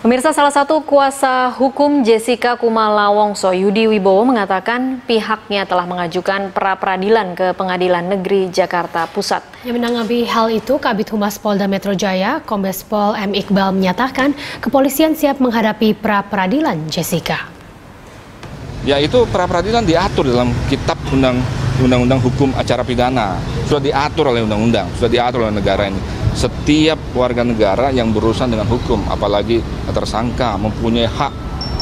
Pemirsa, salah satu kuasa hukum Jessica Kumala Wongso, Yudi Wibowo, mengatakan pihaknya telah mengajukan pra-peradilan ke Pengadilan Negeri Jakarta Pusat. Yang menanggapi hal itu, Kabid Humas Polda Metro Jaya, Kombes Pol M. Iqbal menyatakan kepolisian siap menghadapi pra-peradilan Jessica. Ya, itu pra-peradilan diatur dalam kitab undang-undang hukum acara pidana. Sudah diatur oleh undang-undang, sudah diatur oleh negara ini. Setiap warga negara yang berurusan dengan hukum, apalagi tersangka, mempunyai hak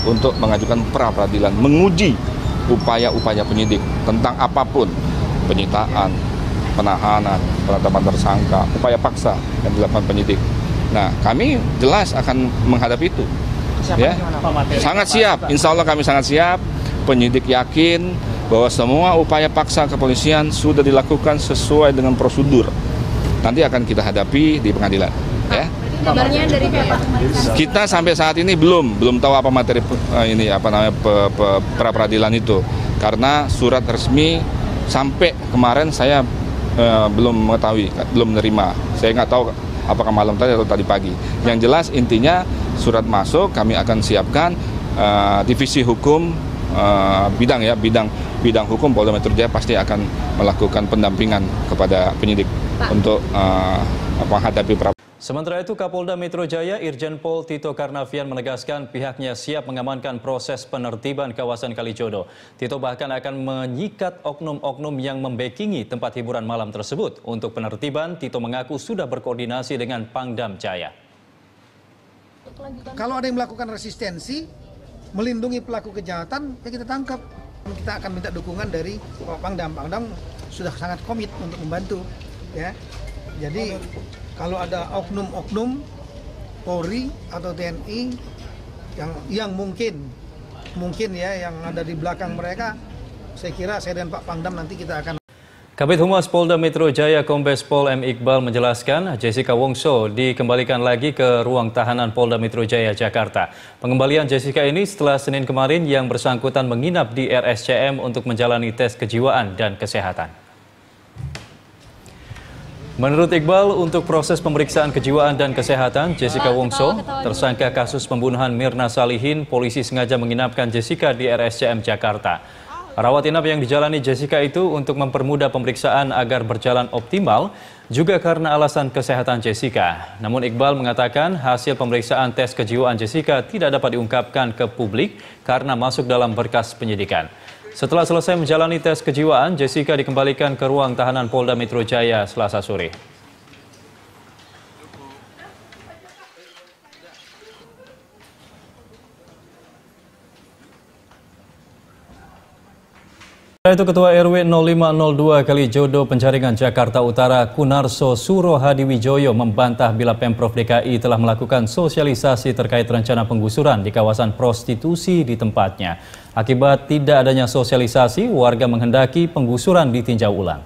untuk mengajukan pra-peradilan, menguji upaya-upaya penyidik tentang apapun, penyitaan, penahanan, penetapan tersangka, upaya paksa yang dilakukan penyidik. Nah, kami jelas akan menghadapi itu. Ya, sangat siap, insya Allah kami sangat siap. Penyidik yakin bahwa semua upaya paksa kepolisian sudah dilakukan sesuai dengan prosedur. Nanti akan kita hadapi di pengadilan. Ya. Kabarnya dari pihak Kita sampai saat ini belum tahu apa materi pra-peradilan itu, karena surat resmi sampai kemarin saya belum mengetahui, belum menerima. Saya nggak tahu apakah malam tadi atau tadi pagi. Yang jelas intinya surat masuk, kami akan siapkan divisi hukum bidang hukum Polda Metro Jaya pasti akan melakukan pendampingan kepada penyidik untuk menghadapi pra. Sementara itu, Kapolda Metro Jaya Irjen Pol Tito Karnavian menegaskan pihaknya siap mengamankan proses penertiban kawasan Kalijodo. Tito bahkan akan menyikat oknum-oknum yang membackingi tempat hiburan malam tersebut. Untuk penertiban, Tito mengaku sudah berkoordinasi dengan Pangdam Jaya. Kalau ada yang melakukan resistensi, melindungi pelaku kejahatan, ya kita tangkap. Kita akan minta dukungan dari Pangdam. Pangdam sudah sangat komit untuk membantu. Ya, jadi kalau ada oknum-oknum Polri atau TNI yang mungkin ya yang ada di belakang mereka, saya kira saya dan Pak Pangdam nanti kita akan. Kabid Humas Polda Metro Jaya Kombes Pol M. Iqbal menjelaskan Jessica Wongso dikembalikan lagi ke ruang tahanan Polda Metro Jaya Jakarta. Pengembalian Jessica ini setelah Senin kemarin yang bersangkutan menginap di RSCM untuk menjalani tes kejiwaan dan kesehatan. Menurut Iqbal, untuk proses pemeriksaan kejiwaan dan kesehatan Jessica Wongso, tersangka kasus pembunuhan Mirna Salihin, polisi sengaja menginapkan Jessica di RSCM Jakarta. Rawat inap yang dijalani Jessica itu untuk mempermudah pemeriksaan agar berjalan optimal, juga karena alasan kesehatan Jessica. Namun Iqbal mengatakan hasil pemeriksaan tes kejiwaan Jessica tidak dapat diungkapkan ke publik karena masuk dalam berkas penyidikan. Setelah selesai menjalani tes kejiwaan, Jessica dikembalikan ke ruang tahanan Polda Metro Jaya Selasa sore. Itu Ketua RW 0502 Kalijodo Penjaringan Jakarta Utara Kunarso Suro Hadiwijoyo membantah bila Pemprov DKI telah melakukan sosialisasi terkait rencana penggusuran di kawasan prostitusi di tempatnya. Akibat tidak adanya sosialisasi, warga menghendaki penggusuran ditinjau ulang.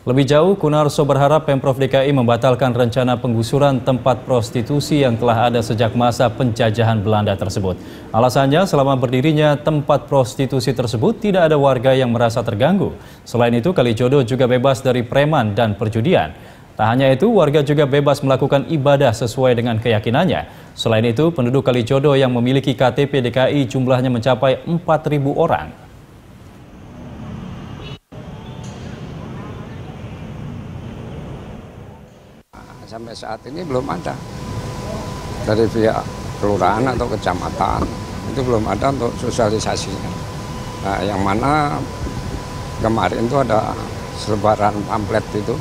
Lebih jauh, Kunarso berharap Pemprov DKI membatalkan rencana penggusuran tempat prostitusi yang telah ada sejak masa penjajahan Belanda tersebut. Alasannya, selama berdirinya tempat prostitusi tersebut tidak ada warga yang merasa terganggu. Selain itu, Kalijodo juga bebas dari preman dan perjudian. Tak hanya itu, warga juga bebas melakukan ibadah sesuai dengan keyakinannya. Selain itu, penduduk Kalijodo yang memiliki KTP DKI jumlahnya mencapai 4.000 orang. Sampai saat ini belum ada dari pihak kelurahan atau kecamatan, itu belum ada untuk sosialisasinya. Nah, yang mana kemarin itu ada selebaran pamflet itu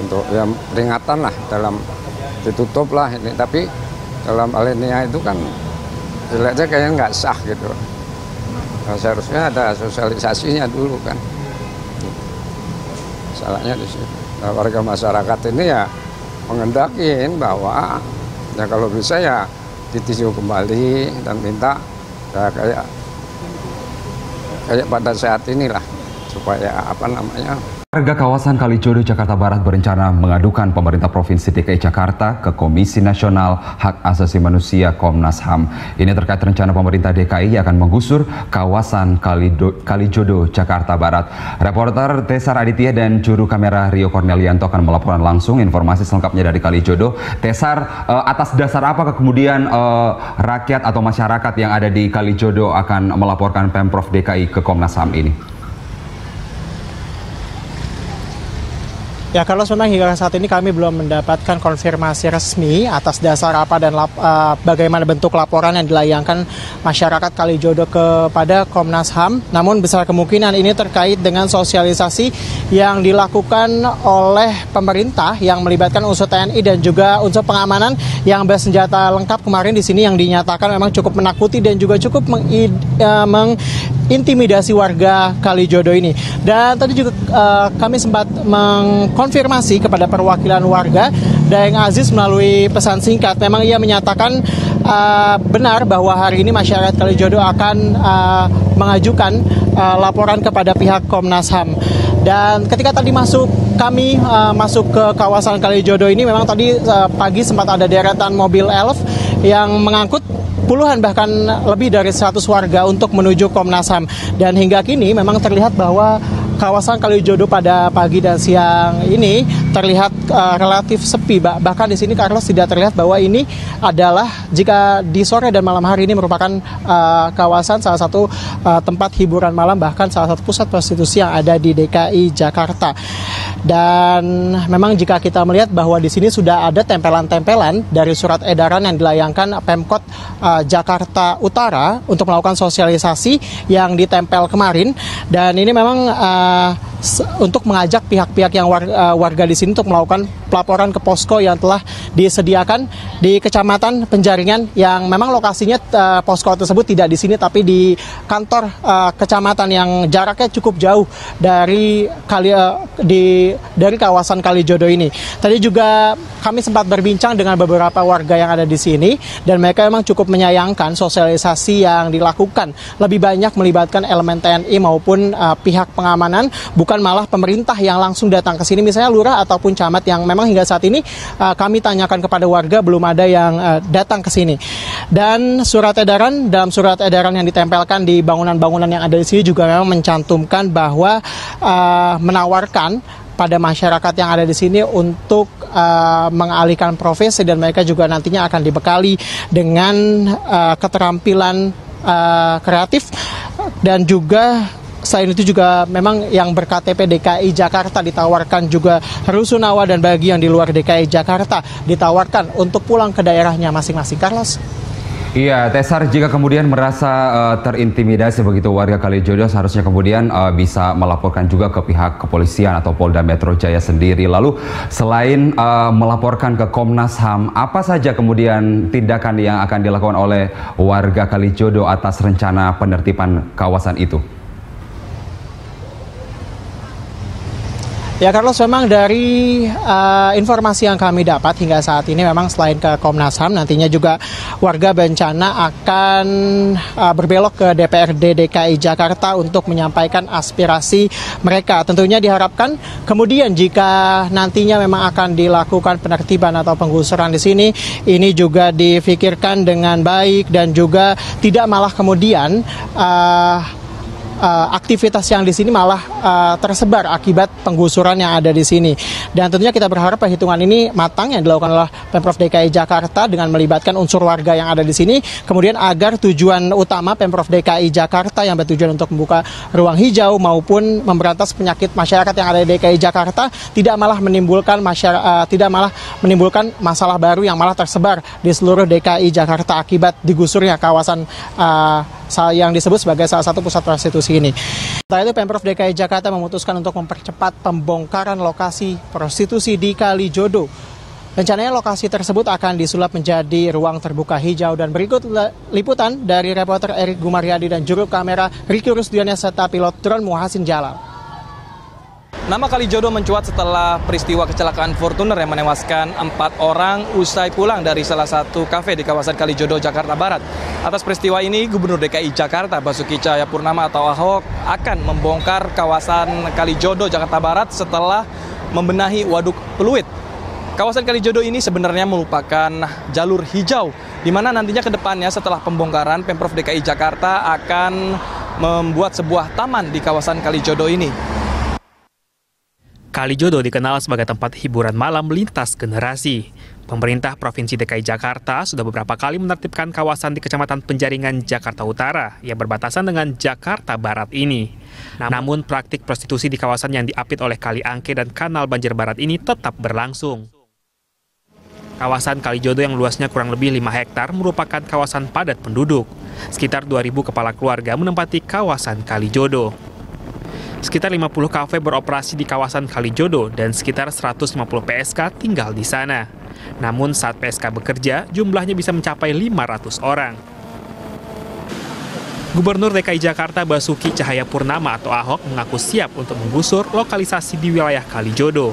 untuk ya, peringatan lah, dalam ditutup lah ini, tapi dalam alinea itu kan jeleknya kayaknya nggak sah gitu. Nah, seharusnya ada sosialisasinya dulu kan. Salahnya di situ. Nah, warga masyarakat ini ya mengendakin bahwa ya kalau bisa ya ditinjau kembali dan minta ya kayak pada saat inilah supaya apa namanya Warga kawasan Kalijodo, Jakarta Barat berencana mengadukan pemerintah Provinsi DKI Jakarta ke Komisi Nasional Hak Asasi Manusia Komnas HAM. Ini terkait rencana pemerintah DKI akan menggusur kawasan Kalijodo, Jakarta Barat. Reporter Tesar Aditya dan juru kamera Rio Cornelianto akan melaporkan langsung informasi selengkapnya dari Kalijodo. Tesar, atas dasar apa kemudian rakyat atau masyarakat yang ada di Kalijodo akan melaporkan Pemprov DKI ke Komnas HAM ini? Ya, Carlos, memang hingga saat ini kami belum mendapatkan konfirmasi resmi atas dasar apa dan bagaimana bentuk laporan yang dilayangkan masyarakat Kalijodo kepada Komnas HAM. Namun besar kemungkinan ini terkait dengan sosialisasi yang dilakukan oleh pemerintah yang melibatkan unsur TNI dan juga unsur pengamanan yang bersenjata lengkap kemarin di sini, yang dinyatakan memang cukup menakuti dan juga cukup mengintimidasi warga Kalijodo ini. Dan tadi juga kami sempat mengkonfirmasi kepada perwakilan warga, Daeng Aziz, melalui pesan singkat. Memang ia menyatakan benar bahwa hari ini masyarakat Kalijodo akan mengajukan laporan kepada pihak Komnas HAM. Dan ketika tadi kami masuk ke kawasan Kalijodo ini, memang tadi pagi sempat ada deretan mobil elf yang mengangkut puluhan bahkan lebih dari 100 warga untuk menuju Komnas HAM. Dan hingga kini memang terlihat bahwa kawasan Kalijodo pada pagi dan siang ini terlihat relatif sepi. Bahkan di sini, Carlos, tidak terlihat bahwa ini adalah, jika di sore dan malam hari ini, merupakan kawasan salah satu tempat hiburan malam, bahkan salah satu pusat prostitusi yang ada di DKI Jakarta. Dan memang jika kita melihat bahwa di sini sudah ada tempelan-tempelan dari surat edaran yang dilayangkan Pemkot Jakarta Utara untuk melakukan sosialisasi yang ditempel kemarin. Dan ini memang untuk mengajak pihak-pihak yang warga di sini untuk melakukan pelaporan ke posko yang telah disediakan di Kecamatan Penjaringan, yang memang lokasinya posko tersebut tidak di sini tapi di kantor kecamatan yang jaraknya cukup jauh dari kawasan Kalijodo ini. Tadi juga kami sempat berbincang dengan beberapa warga yang ada di sini, dan mereka memang cukup menyayangkan sosialisasi yang dilakukan lebih banyak melibatkan elemen TNI maupun pihak pengamanan, bukan malah pemerintah yang langsung datang ke sini, misalnya lurah ataupun camat, yang memang hingga saat ini kami tanyakan kepada warga belum ada yang datang ke sini. Dan dalam surat edaran yang ditempelkan di bangunan-bangunan yang ada di sini juga memang mencantumkan bahwa menawarkan pada masyarakat yang ada di sini untuk mengalihkan profesi, dan mereka juga nantinya akan dibekali dengan keterampilan kreatif. Dan juga selain itu juga memang yang berKTP DKI Jakarta ditawarkan juga rusunawa, dan bagi yang di luar DKI Jakarta ditawarkan untuk pulang ke daerahnya masing-masing. Carlos. Iya, Tesar, jika kemudian merasa terintimidasi begitu warga Kalijodo, seharusnya kemudian bisa melaporkan juga ke pihak kepolisian atau Polda Metro Jaya sendiri. Lalu selain melaporkan ke Komnas HAM, apa saja kemudian tindakan yang akan dilakukan oleh warga Kalijodo atas rencana penertiban kawasan itu? Ya, Carlos, memang dari informasi yang kami dapat hingga saat ini, memang selain ke Komnas HAM, nantinya juga warga berencana akan berbelok ke DPRD DKI Jakarta untuk menyampaikan aspirasi mereka. Tentunya diharapkan kemudian jika nantinya memang akan dilakukan penertiban atau penggusuran di sini, ini juga difikirkan dengan baik dan juga tidak malah kemudian aktivitas yang di sini malah tersebar akibat penggusuran yang ada di sini. Dan tentunya kita berharap perhitungan ini matang yang dilakukan oleh Pemprov DKI Jakarta dengan melibatkan unsur warga yang ada di sini, kemudian agar tujuan utama Pemprov DKI Jakarta yang bertujuan untuk membuka ruang hijau maupun memberantas penyakit masyarakat yang ada di DKI Jakarta tidak malah menimbulkan masalah baru yang malah tersebar di seluruh DKI Jakarta akibat digusurnya kawasan yang disebut sebagai salah satu pusat prostitusi ini. Setelah itu, Pemprov DKI Jakarta memutuskan untuk mempercepat pembongkaran lokasi prostitusi di Kalijodo. Rencananya lokasi tersebut akan disulap menjadi ruang terbuka hijau. Dan berikut liputan dari reporter Erik Gumaryadi dan juru kamera Ricky Rusdiana serta pilot drone Muhasin Jalal. Nama Kalijodo mencuat setelah peristiwa kecelakaan Fortuner yang menewaskan 4 orang usai pulang dari salah satu kafe di kawasan Kalijodo, Jakarta Barat. Atas peristiwa ini, Gubernur DKI Jakarta Basuki Cahayapurnama atau Ahok akan membongkar kawasan Kalijodo, Jakarta Barat setelah membenahi waduk Pluit. Kawasan Kalijodo ini sebenarnya merupakan jalur hijau, di mana nantinya ke depannya setelah pembongkaran, Pemprov DKI Jakarta akan membuat sebuah taman di kawasan Kalijodo ini. Kalijodo dikenal sebagai tempat hiburan malam lintas generasi. Pemerintah Provinsi DKI Jakarta sudah beberapa kali menertibkan kawasan di Kecamatan Penjaringan, Jakarta Utara yang berbatasan dengan Jakarta Barat ini. Namun praktik prostitusi di kawasan yang diapit oleh Kali Angke dan Kanal Banjir Barat ini tetap berlangsung. Kawasan Kalijodo yang luasnya kurang lebih 5 hektar merupakan kawasan padat penduduk. Sekitar 2.000 kepala keluarga menempati kawasan Kalijodo. Sekitar 50 kafe beroperasi di kawasan Kalijodo dan sekitar 150 PSK tinggal di sana. Namun saat PSK bekerja, jumlahnya bisa mencapai 500 orang. Gubernur DKI Jakarta Basuki Cahayapurnama atau Ahok mengaku siap untuk menggusur lokalisasi di wilayah Kalijodo.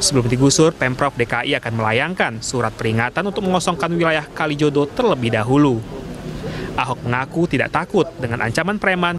Sebelum digusur, Pemprov DKI akan melayangkan surat peringatan untuk mengosongkan wilayah Kalijodo terlebih dahulu. Ahok mengaku tidak takut dengan ancaman preman